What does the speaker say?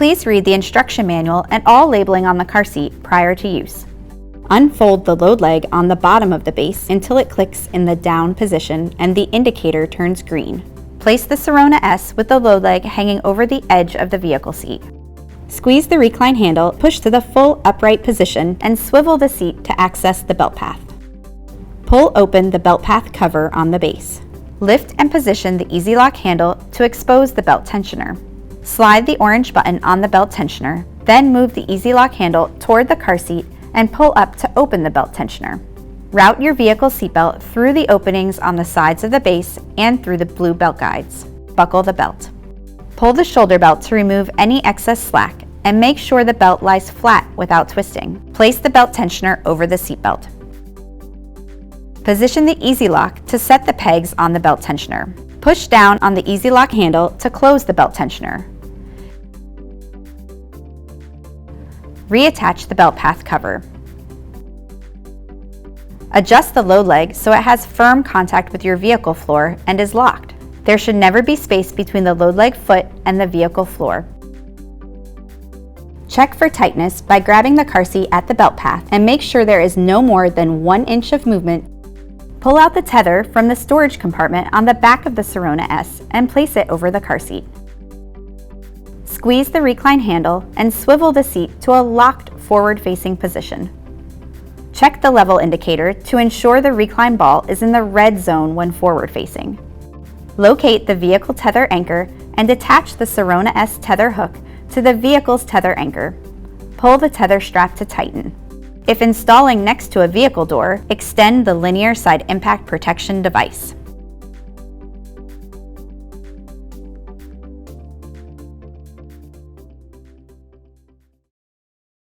Please read the instruction manual and all labeling on the car seat prior to use. Unfold the load leg on the bottom of the base until it clicks in the down position and the indicator turns green. Place the Sirona S with the load leg hanging over the edge of the vehicle seat. Squeeze the recline handle, push to the full upright position, and swivel the seat to access the belt path. Pull open the belt path cover on the base. Lift and position the Easy Lock handle to expose the belt tensioner. Slide the orange button on the belt tensioner, then move the Easy Lock handle toward the car seat and pull up to open the belt tensioner. Route your vehicle seatbelt through the openings on the sides of the base and through the blue belt guides. Buckle the belt. Pull the shoulder belt to remove any excess slack and make sure the belt lies flat without twisting. Place the belt tensioner over the seatbelt. Position the Easy Lock to set the pegs on the belt tensioner. Push down on the Easy Lock handle to close the belt tensioner. Reattach the belt path cover. Adjust the load leg so it has firm contact with your vehicle floor and is locked. There should never be space between the load leg foot and the vehicle floor. Check for tightness by grabbing the car seat at the belt path and make sure there is no more than 1 inch of movement. Pull out the tether from the storage compartment on the back of the Sirona S and place it over the car seat. Squeeze the recline handle and swivel the seat to a locked forward-facing position. Check the level indicator to ensure the recline ball is in the red zone when forward-facing. Locate the vehicle tether anchor and attach the Sirona S tether hook to the vehicle's tether anchor. Pull the tether strap to tighten. If installing next to a vehicle door, extend the linear side impact protection device.